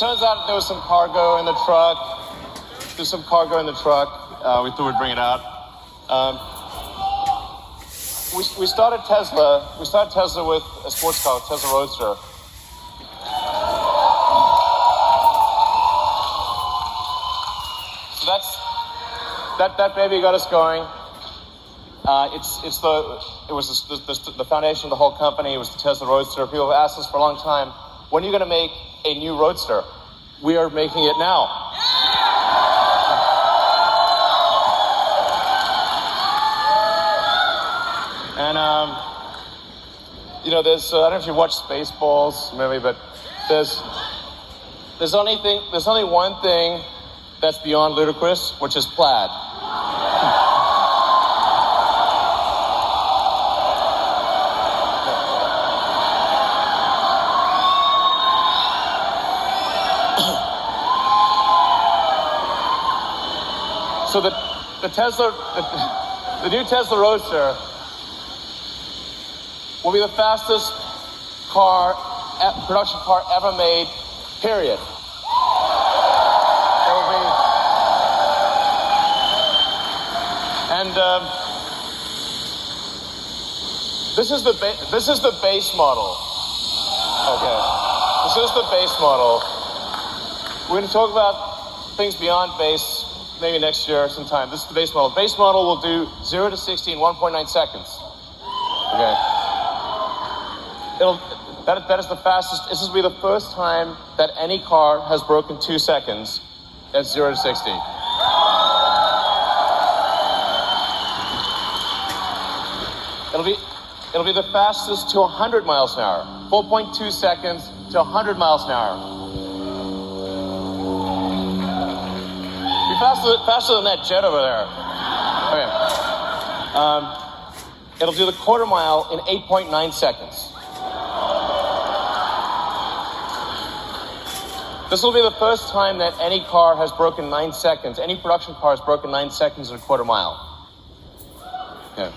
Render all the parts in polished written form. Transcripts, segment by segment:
turns out there was some cargo in the truck. There's some cargo in the truck. We thought we'd bring it out. We started Tesla. We started Tesla with a sports car, Tesla Roadster. So that baby got us going. It was the foundation of the whole company. It was the Tesla Roadster. People have asked us for a long time, when are you going to make a new Roadster? We are making it now. And there's I don't know if you watch Spaceballs, maybe, but there's only one thing that's beyond ludicrous, which is plaid. So the new Tesla Roadster will be the fastest production car ever made, period. It will be, and this is the base model. Okay, this is the base model. We're going to talk about things beyond base maybe next year sometime. This is the base model. Base model will do 0 to 60 in 1.9 seconds. Okay. That is the fastest. This will be the first time that any car has broken 2 seconds at 0 to 60. It'll be the fastest to 100 miles an hour. 4.2 seconds to 100 miles an hour. Be faster than that jet over there. Okay. It'll do the quarter mile in 8.9 seconds. This will be the first time that any car has broken 9 seconds. Any production car has broken 9 seconds in a quarter mile. Okay.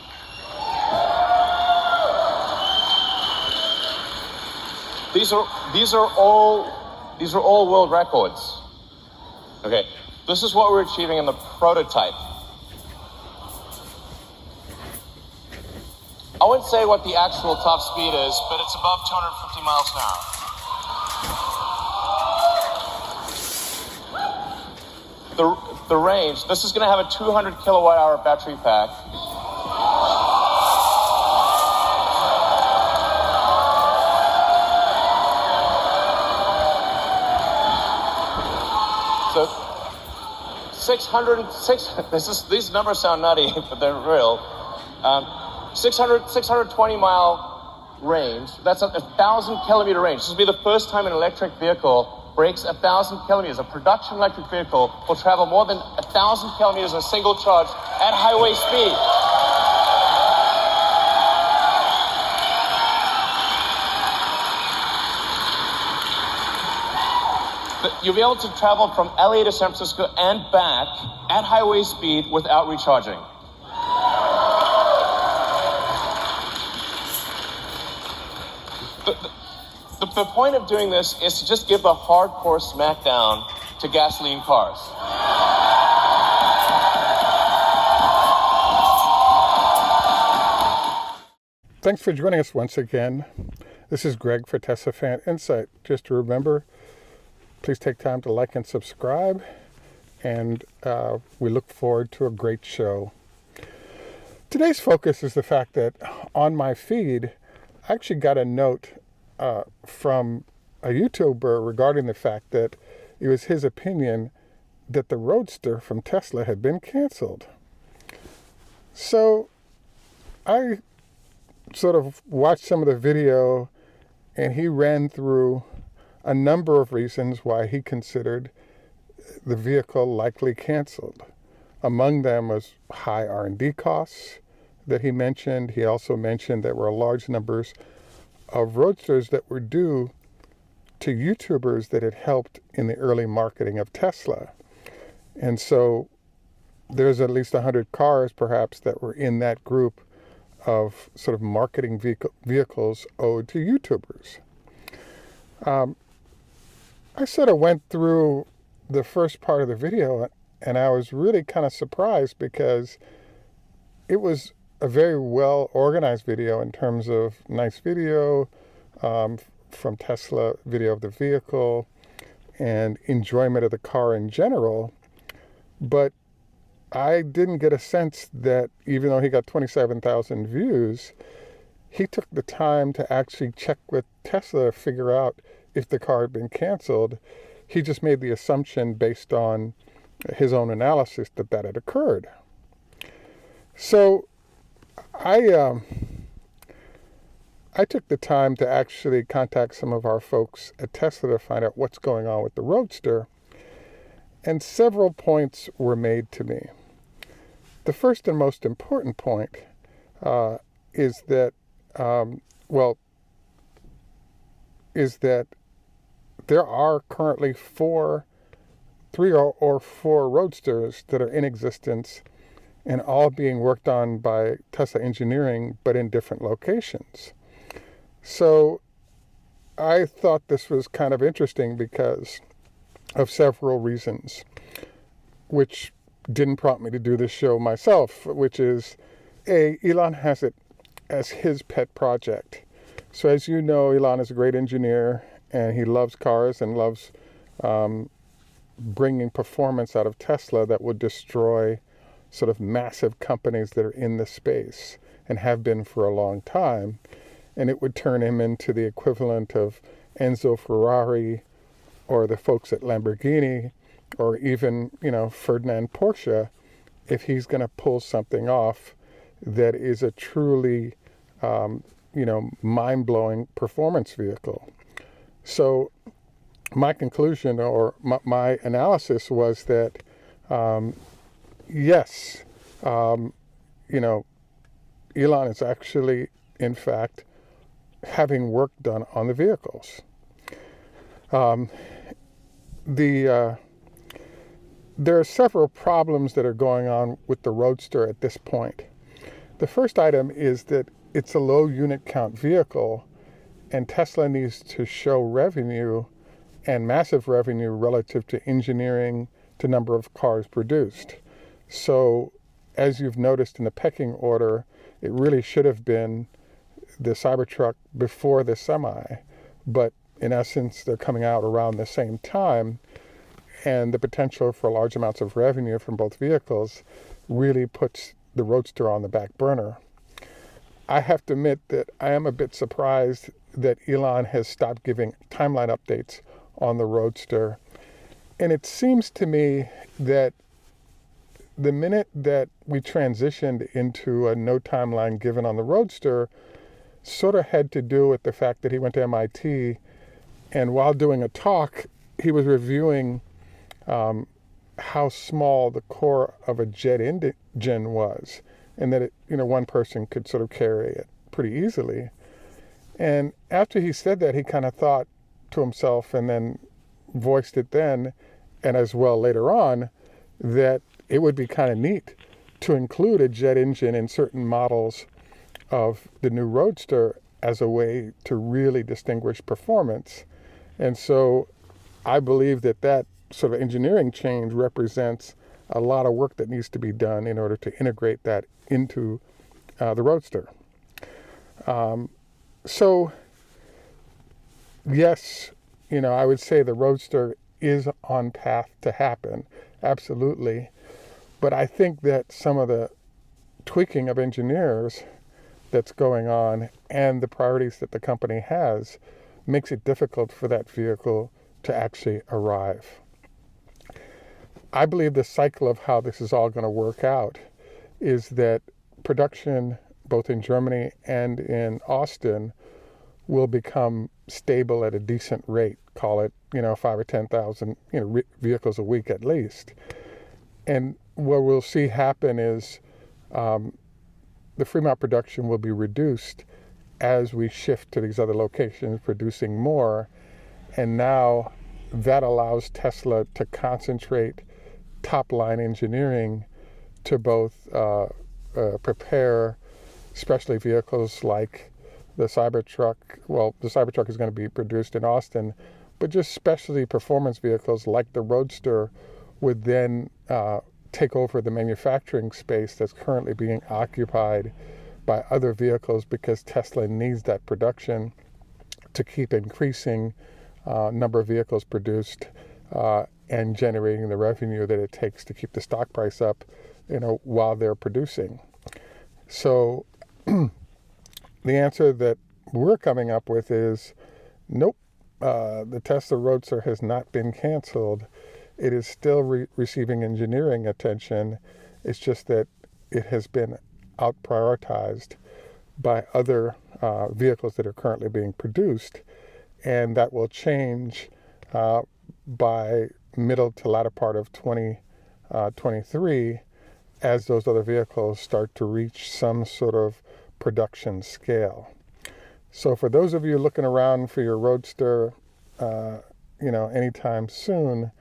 These are all world records. Okay. This is what we're achieving in the prototype. I wouldn't say what the actual top speed is, but it's above 250 miles an hour. The range, this is going to have a 200 kilowatt hour battery pack. So these numbers sound nutty, but they're real. 620 mile range. That's a 1,000 kilometer range. This will be the first time an electric vehicle breaks 1,000 kilometers. A production electric vehicle will travel more than 1,000 kilometers in a single charge at highway speed. You'll be able to travel from LA to San Francisco and back at highway speed without recharging. The point of doing this is to just give the hardcore smackdown to gasoline cars. Thanks for joining us once again. This is Greg for Teslafaninsight. Just to remember, please take time to like and subscribe, and we look forward to a great show. Today's focus is the fact that on my feed, I actually got a note from a YouTuber regarding the fact that it was his opinion that the Roadster from Tesla had been canceled. So I sort of watched some of the video, and he ran through a number of reasons why he considered the vehicle likely canceled. Among them was high R&D costs that he mentioned. He also mentioned there were large numbers of Roadsters that were due to YouTubers that had helped in the early marketing of Tesla. And so there's at least 100 cars perhaps that were in that group of sort of marketing vehicles owed to YouTubers. I sort of went through the first part of the video and I was really kind of surprised because it was a very well organized video in terms of nice video from Tesla, video of the vehicle, and enjoyment of the car in general. But I didn't get a sense that even though he got 27,000 views, he took the time to actually check with Tesla to figure out if the car had been canceled. He just made the assumption based on his own analysis that that had occurred. So I took the time to actually contact some of our folks at Tesla to find out what's going on with the Roadster, and several points were made to me. The first and most important point is that there are currently three or four Roadsters that are in existence and all being worked on by Tesla engineering, but in different locations. So I thought this was kind of interesting because of several reasons, which didn't prompt me to do this show myself, which is, Elon has it as his pet project. So as you know, Elon is a great engineer and he loves cars and loves bringing performance out of Tesla that would destroy sort of massive companies that are in the space and have been for a long time. And it would turn him into the equivalent of Enzo Ferrari or the folks at Lamborghini or even, Ferdinand Porsche, if he's going to pull something off that is a truly, mind-blowing performance vehicle. So my conclusion or my analysis was that, yes, Elon is actually, in fact, having work done on the vehicles. There are several problems that are going on with the Roadster at this point. The first item is that it's a low unit count vehicle, and Tesla needs to show revenue and massive revenue relative to engineering to number of cars produced. So as you've noticed in the pecking order, it really should have been the Cybertruck before the Semi, but in essence, they're coming out around the same time, and the potential for large amounts of revenue from both vehicles really puts the Roadster on the back burner. I have to admit that I am a bit surprised that Elon has stopped giving timeline updates on the Roadster. And it seems to me that the minute that we transitioned into a no timeline given on the Roadster sort of had to do with the fact that he went to MIT, and while doing a talk, he was reviewing how small the core of a jet engine was, and that one person could sort of carry it pretty easily. And after he said that, he kind of thought to himself, and then voiced it then, and as well later on, that it would be kind of neat to include a jet engine in certain models of the new Roadster as a way to really distinguish performance. And so I believe that sort of engineering change represents a lot of work that needs to be done in order to integrate that into the Roadster. So yes, I would say the Roadster is on path to happen, absolutely. But I think that some of the tweaking of engineers that's going on and the priorities that the company has makes it difficult for that vehicle to actually arrive. I believe the cycle of how this is all going to work out is that production, both in Germany and in Austin, will become stable at a decent rate, call it, 5 or 10,000, vehicles a week at least. And what we'll see happen is the Fremont production will be reduced as we shift to these other locations producing more. And now that allows Tesla to concentrate top-line engineering to both prepare specialty vehicles like the Cybertruck. Well, the Cybertruck is going to be produced in Austin, but just specialty performance vehicles like the Roadster would then take over the manufacturing space that's currently being occupied by other vehicles, because Tesla needs that production to keep increasing number of vehicles produced and generating the revenue that it takes to keep the stock price up, while they're producing. So the answer that we're coming up with is nope. The Tesla Roadster has not been canceled. It is still receiving engineering attention. It's just that it has been out-prioritized by other vehicles that are currently being produced, and that will change by middle to latter part of 2023 as those other vehicles start to reach some sort of production scale. So for those of you looking around for your Roadster, anytime soon,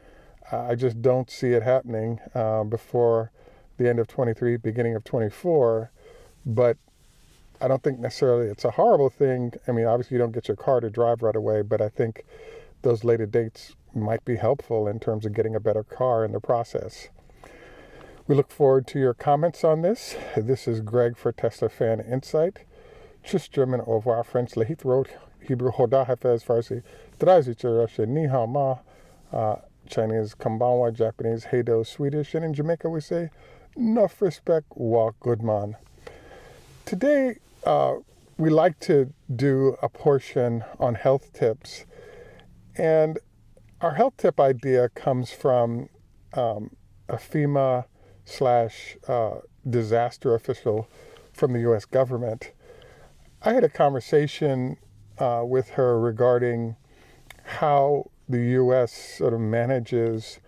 I just don't see it happening before the end of 23, beginning of 24. But I don't think necessarily it's a horrible thing. I mean, obviously you don't get your car to drive right away, but I think those later dates might be helpful in terms of getting a better car in the process. We look forward to your comments on this. This is Greg for Teslafaninsight. Tschüss, German, au revoir, French, Lehit Road, Hebrew, Hoda, Hafez, Farsi, Drazicha, Russia, Ni Hao Ma, Chinese, Kambawa, Japanese, Heido, Swedish, and in Jamaica we say, Enough respect, wa goodman. Today, we like to do a portion on health tips. And our health tip idea comes from a FEMA/disaster official from the U.S. government. I had a conversation with her regarding how the U.S. sort of manages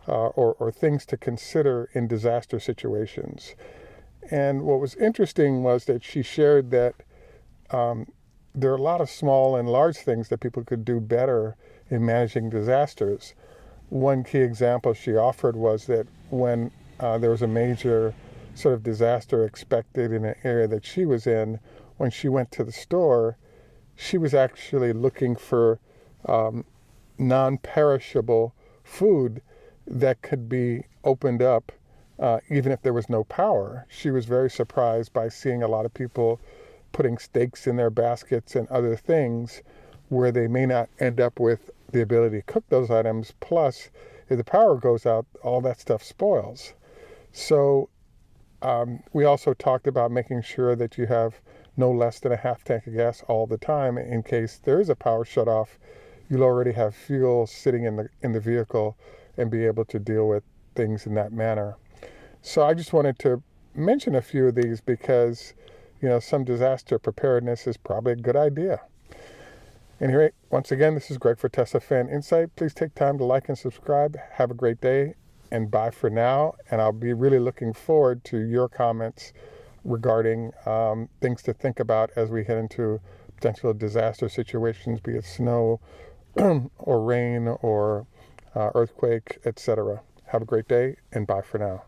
or things to consider in disaster situations. And what was interesting was that she shared that there are a lot of small and large things that people could do better in managing disasters. One key example she offered was that when there was a major sort of disaster expected in an area that she was in, when she went to the store, she was actually looking for non-perishable food that could be opened up even if there was no power. She was very surprised by seeing a lot of people putting steaks in their baskets and other things where they may not end up with the ability to cook those items. Plus, if the power goes out, all that stuff spoils. So we also talked about making sure that you have no less than a half tank of gas all the time in case there is a power shutoff. You'll already have fuel sitting in the vehicle and be able to deal with things in that manner. So I just wanted to mention a few of these because, some disaster preparedness is probably a good idea. Anyway, once again, this is Greg for Teslafaninsight. Please take time to like and subscribe. Have a great day, and bye for now. And I'll be really looking forward to your comments regarding things to think about as we head into potential disaster situations, be it snow or rain or earthquake, etc. Have a great day, and bye for now.